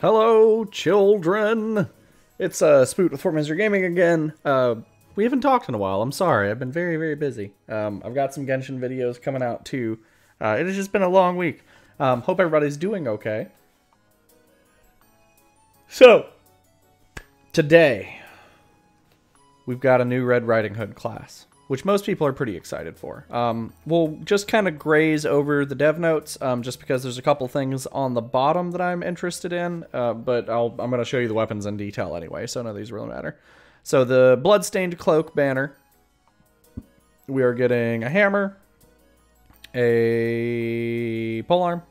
Hello, children. It's Spoot with Fort Misery Gaming again. We haven't talked in a while. I'm sorry. I've been very, very busy. I've got some Genshin videos coming out too. It has just been a long week. Hope everybody's doing okay. So, today, we've got a new Red Riding Hood class, which most people are pretty excited for. We'll just kind of graze over the dev notes, just because there's a couple things on the bottom that I'm interested in, but I'm going to show you the weapons in detail anyway, so none of these really matter. So the Bloodstained Cloak banner, we are getting a hammer, a polearm,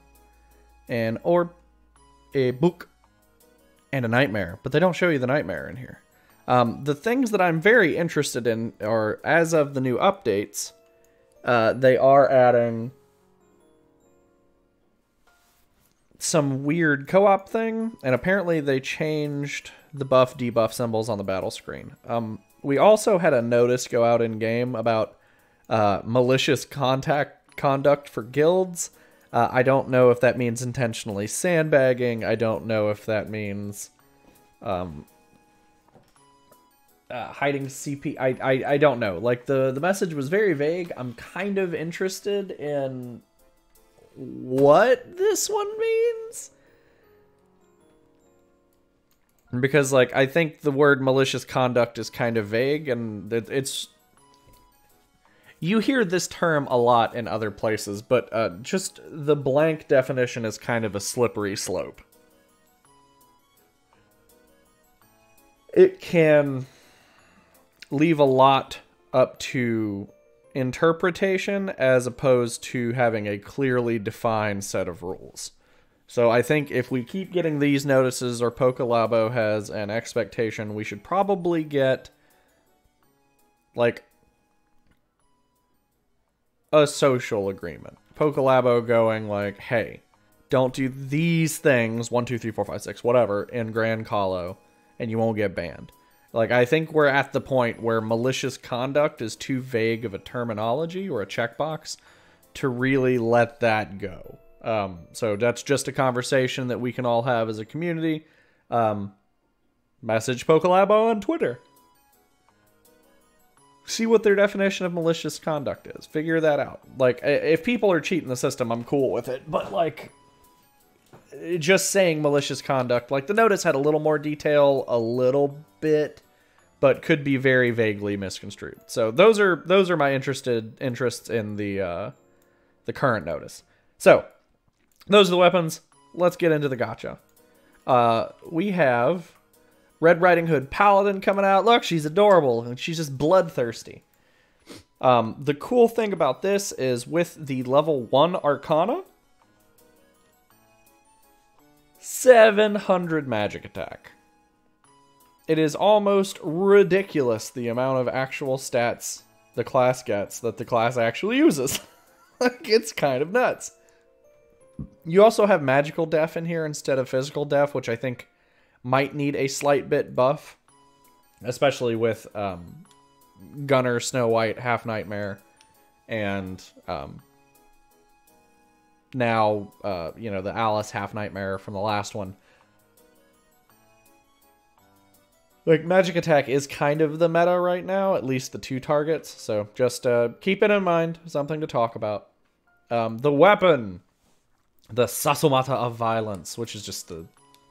an orb, a book, and a nightmare, but they don't show you the nightmare in here. The things that I'm very interested in are, as of the new updates, they are adding some weird co-op thing, and apparently they changed the buff debuff symbols on the battle screen. We also had a notice go out in game about malicious conduct for guilds. I don't know if that means intentionally sandbagging. I don't know if that means hiding CP. I don't know. Like, the message was very vague. I'm kind of interested in what this one means, because, like, I think the word malicious conduct is kind of vague, and it's, you hear this term a lot in other places, but just the blank definition is kind of a slippery slope. It can leave a lot up to interpretation as opposed to having a clearly defined set of rules. So I think if we keep getting these notices, or Pokelabo has an expectation, we should probably get, like, a social agreement. Pokelabo going like, hey, don't do these things, 1, 2, 3, 4, 5, 6, whatever, in Grand Colo, and you won't get banned. Like, I think we're at the point where malicious conduct is too vague of a terminology or a checkbox to really let that go. So that's just a conversation that we can all have as a community. Message Pokelabo on Twitter. See what their definition of malicious conduct is. Figure that out. Like, if people are cheating the system, I'm cool with it. But, like, just saying malicious conduct, like, the notice had a little more detail, a little bit, but could be very vaguely misconstrued. So those are my interests in the current notice. So those are the weapons. Let's get into the gacha. We have Red Riding Hood Paladin coming out. Look, she's adorable, and she's just bloodthirsty. The cool thing about this is with the level 1 Arcana, 700 magic attack. It is almost ridiculous the amount of actual stats the class gets that the class actually uses. Like, it's kind of nuts. You also have magical def in here instead of physical def, which I think might need a slight bit buff, especially with Gunner, Snow White, Half Nightmare, and now you know, the Alice Half Nightmare from the last one. Like, magic attack is kind of the meta right now, at least the 2 targets, so just keep it in mind, something to talk about. The weapon, the Sasumata of Violence, which is just the,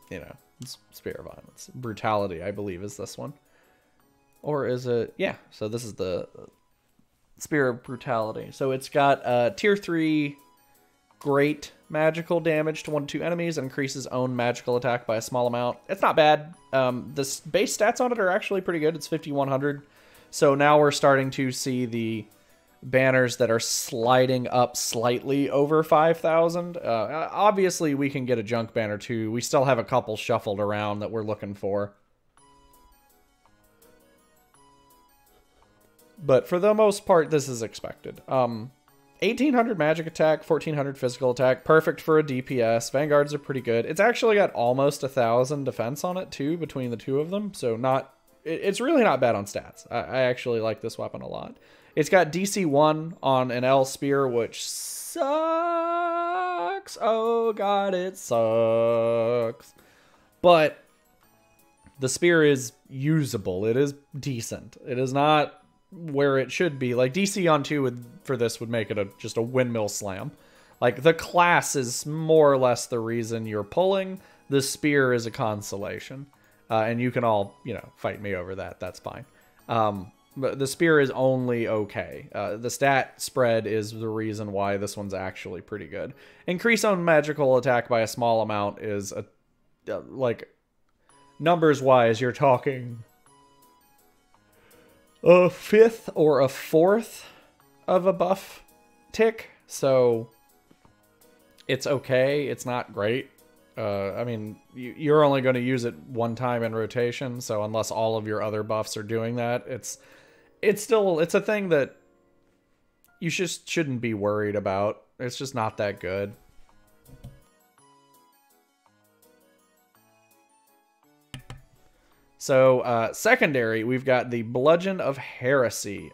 you know, Spear of Violence. Brutality, I believe, is this one. Or is it? Yeah, so this is the Spear of Brutality. So it's got tier 3 great magical damage to 1 to 2 enemies, increases own magical attack by a small amount. It's not bad. The base stats on it are actually pretty good. It's 5100. So now we're starting to see the banners that are sliding up slightly over 5,000. Obviously, we can get a junk banner too. We still have a couple shuffled around that we're looking for. But for the most part, this is expected. 1,800 magic attack, 1,400 physical attack. Perfect for a DPS. Vanguards are pretty good. It's actually got almost 1,000 defense on it too, between the two of them. So it's really not bad on stats. I actually like this weapon a lot. It's got DC 1 on an L spear, which sucks. Oh god, it sucks. But the spear is usable. It is decent. It is not where it should be. Like, DC on 2 for this would make it just a windmill slam. Like, the class is more or less the reason you're pulling. The spear is a consolation. And you can all, fight me over that. That's fine. But the spear is only okay. The stat spread is the reason why this one's actually pretty good. Increase on magical attack by a small amount is, numbers-wise, you're talking a fifth or a fourth of a buff tick. So it's okay. It's not great. I mean, you're only going to use it one time in rotation, so unless all of your other buffs are doing that, it's a thing that you just shouldn't be worried about. It's just not that good. So, secondary, we've got the Bludgeon of Heresy.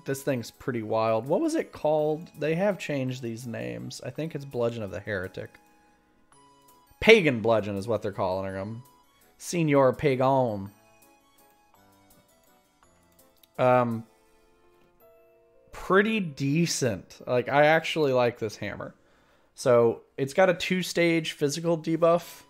This thing's pretty wild. What was it called? They have changed these names. I think it's Bludgeon of the Heretic. Pagan Bludgeon is what they're calling him. Senior Pagan. Pretty decent. Like, I actually like this hammer. So, it's got a 2-stage physical debuff.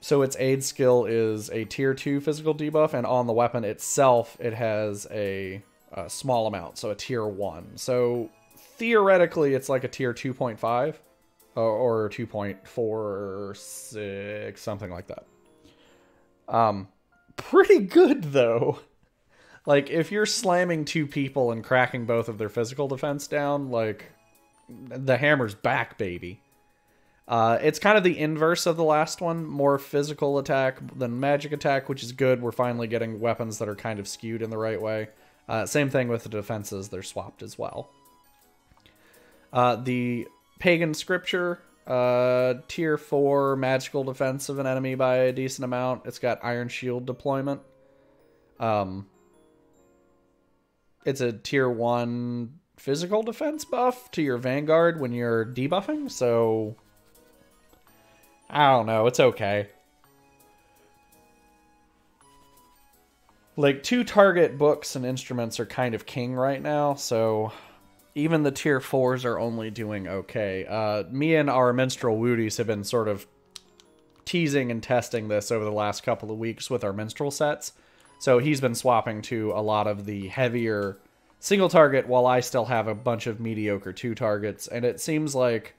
So its aid skill is a tier 2 physical debuff, and on the weapon itself, it has a small amount, so a tier 1. So theoretically, it's like a tier 2.5 or 2.46, something like that. Pretty good, though. Like, if you're slamming 2 people and cracking both of their physical defense down, like, the hammer's back, baby. It's kind of the inverse of the last one. More physical attack than magic attack, which is good. We're finally getting weapons that are kind of skewed in the right way. Same thing with the defenses. They're swapped as well. The Pagan Scripture, tier 4 magical defense of an enemy by a decent amount. It's got Iron Shield deployment. It's a tier 1 physical defense buff to your Vanguard when you're debuffing, so I don't know, it's okay. Like, 2 target books and instruments are kind of king right now, so even the tier 4s are only doing okay. Me and our Minstrel Woodies have been sort of teasing and testing this over the last couple of weeks with our Minstrel sets. So he's been swapping to a lot of the heavier single target while I still have a bunch of mediocre 2 targets, and it seems like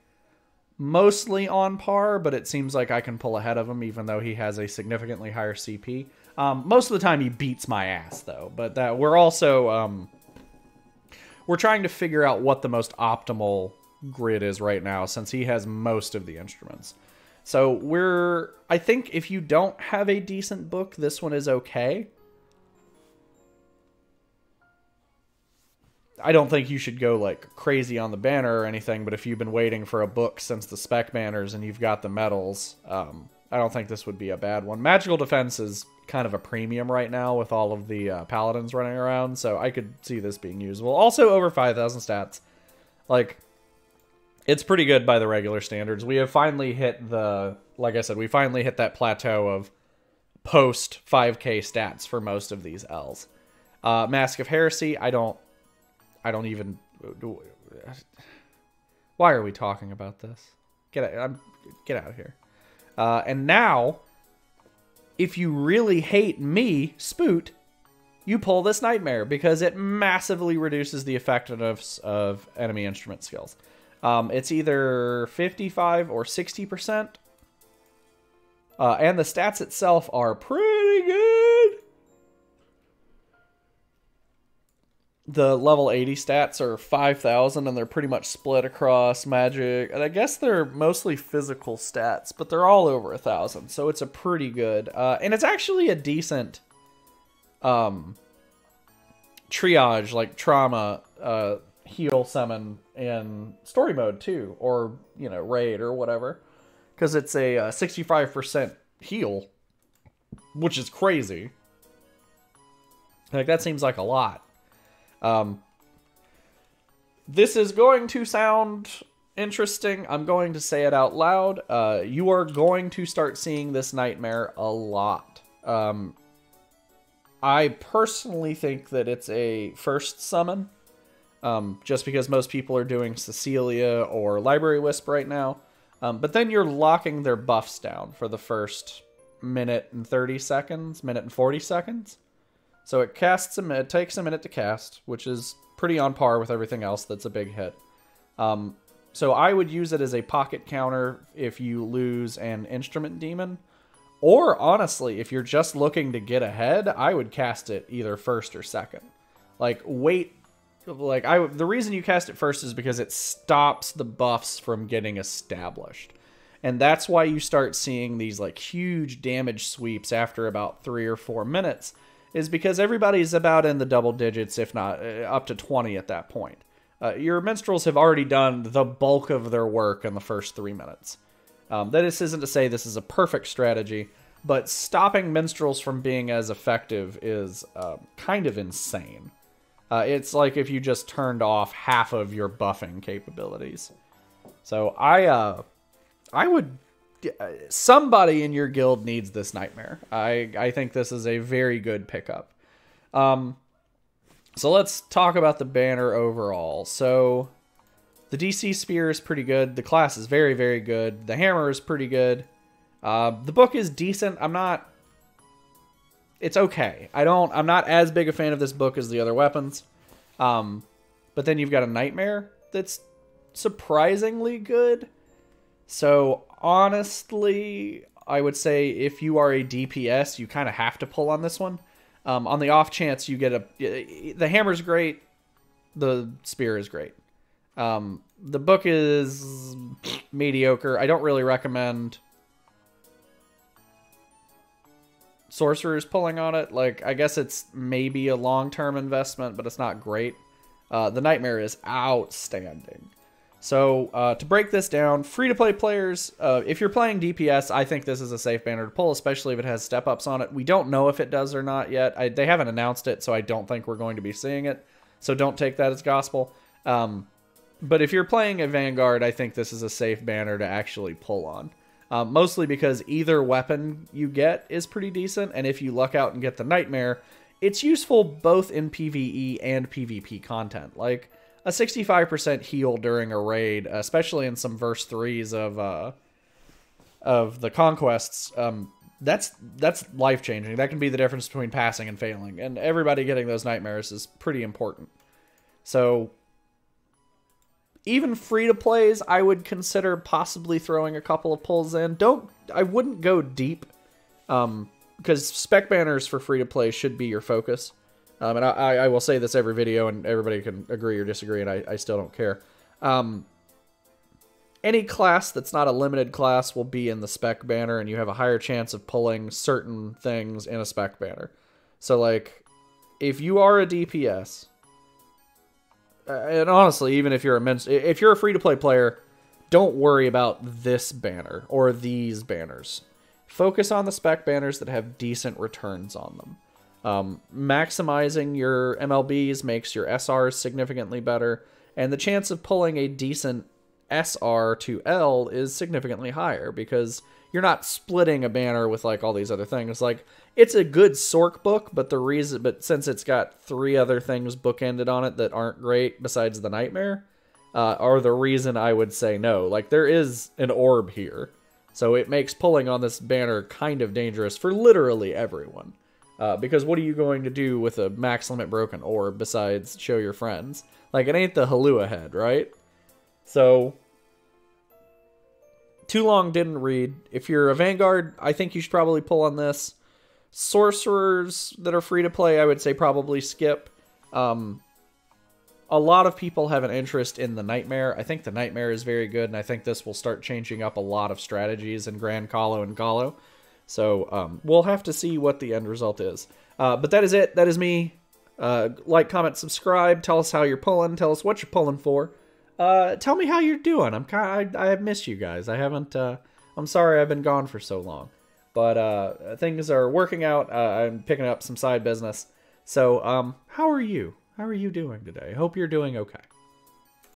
mostly on par, but it seems like I can pull ahead of him even though he has a significantly higher CP. Most of the time he beats my ass though, but that we're also we're trying to figure out what the most optimal grid is right now since he has most of the instruments. So I think if you don't have a decent book, this one is okay. I don't think you should go like crazy on the banner or anything, but if you've been waiting for a book since the spec banners and you've got the medals, I don't think this would be a bad one. Magical defense is kind of a premium right now with all of the paladins running around, so I could see this being usable. Also over 5,000 stats. Like, it's pretty good by the regular standards. We have finally hit like I said, we finally hit that plateau of post 5k stats for most of these Ls. Mask of Heresy, I don't even... Why are we talking about this? Get out of here. And now, if you really hate me, Spoot, you pull this Nightmare because it massively reduces the effectiveness of enemy instrument skills. It's either 55 or 60%. And the stats itself are pretty good. The level 80 stats are 5,000, and they're pretty much split across magic. And I guess they're mostly physical stats, but they're all over 1,000, so it's a pretty good. And it's actually a decent triage, like trauma, heal summon in story mode too, or raid or whatever, because it's a 65% heal, which is crazy. Like, that seems like a lot. This is going to sound interesting. I'm going to say it out loud. You are going to start seeing this nightmare a lot. I personally think that it's a first summon, just because most people are doing Cecilia or Library Wisp right now. But then you're locking their buffs down for the first minute and 30 seconds, minute and 40 seconds. So it takes a minute to cast, which is pretty on par with everything else that's a big hit. So I would use it as a pocket counter if you lose an Instrument Demon. Or, honestly, if you're just looking to get ahead, I would cast it either first or second. Like, the reason you cast it first is because it stops the buffs from getting established. And that's why you start seeing these, like, huge damage sweeps after about 3 or 4 minutes, is because everybody's about in the double digits, if not up to 20 at that point. Your minstrels have already done the bulk of their work in the first 3 minutes. This isn't to say this is a perfect strategy, but stopping minstrels from being as effective is kind of insane. It's like if you just turned off half of your buffing capabilities. So I would... somebody in your guild needs this nightmare. I think this is a very good pickup. So let's talk about the banner overall. So the DC Spear is pretty good. The class is very, very good. The hammer is pretty good. The book is decent. It's okay. I'm not as big a fan of this book as the other weapons. But then you've got a nightmare that's surprisingly good. So honestly, I would say if you are a DPS, you kind of have to pull on this one. On the off chance you get the hammer's great, the spear is great. The book is mediocre. I don't really recommend sorcerers pulling on it. Like, I guess it's maybe a long-term investment, but it's not great. The nightmare is outstanding. So, to break this down, free-to-play players, if you're playing DPS, I think this is a safe banner to pull, especially if it has step-ups on it. We don't know if it does or not yet. They haven't announced it, so I don't think we're going to be seeing it. So don't take that as gospel. But if you're playing a Vanguard, I think this is a safe banner to actually pull on. Mostly because either weapon you get is pretty decent, and if you luck out and get the Nightmare, it's useful both in PvE and PvP content. Like, a 65% heal during a raid, especially in some verse 3s of the conquests, that's life-changing. That can be the difference between passing and failing, and everybody getting those nightmares is pretty important. So, even free-to-plays, I would consider possibly throwing a couple of pulls in. I wouldn't go deep, because spec banners for free-to-play should be your focus. And I will say this every video, and everybody can agree or disagree, and I still don't care. Any class that's not a limited class will be in the spec banner, and you have a higher chance of pulling certain things in a spec banner. So, like, if you are a DPS, and honestly, even if you're a free-to-play player, don't worry about this banner or these banners. Focus on the spec banners that have decent returns on them. Maximizing your MLBs makes your SRs significantly better, and the chance of pulling a decent SR to L is significantly higher because you're not splitting a banner with like all these other things. Like, it's a good sorc book, but since it's got 3 other things bookended on it that aren't great besides the nightmare, are the reason I would say no. Like, there is an orb here, so it makes pulling on this banner kind of dangerous for literally everyone. Because what are you going to do with a max limit broken orb besides show your friends? Like, it ain't the Halua head, right? So, too long didn't read. If you're a Vanguard, I think you should probably pull on this. Sorcerers that are free to play, I would say probably skip. A lot of people have an interest in the Nightmare. I think the Nightmare is very good, and I think this will start changing up a lot of strategies in Grand Colo and Galo. So, we'll have to see what the end result is. But that is it. That is me. Like, comment, subscribe. Tell us how you're pulling. Tell us what you're pulling for. Tell me how you're doing. I have missed you guys. I haven't, I'm sorry I've been gone for so long. But, things are working out. I'm picking up some side business. So, how are you? How are you doing today? I hope you're doing okay.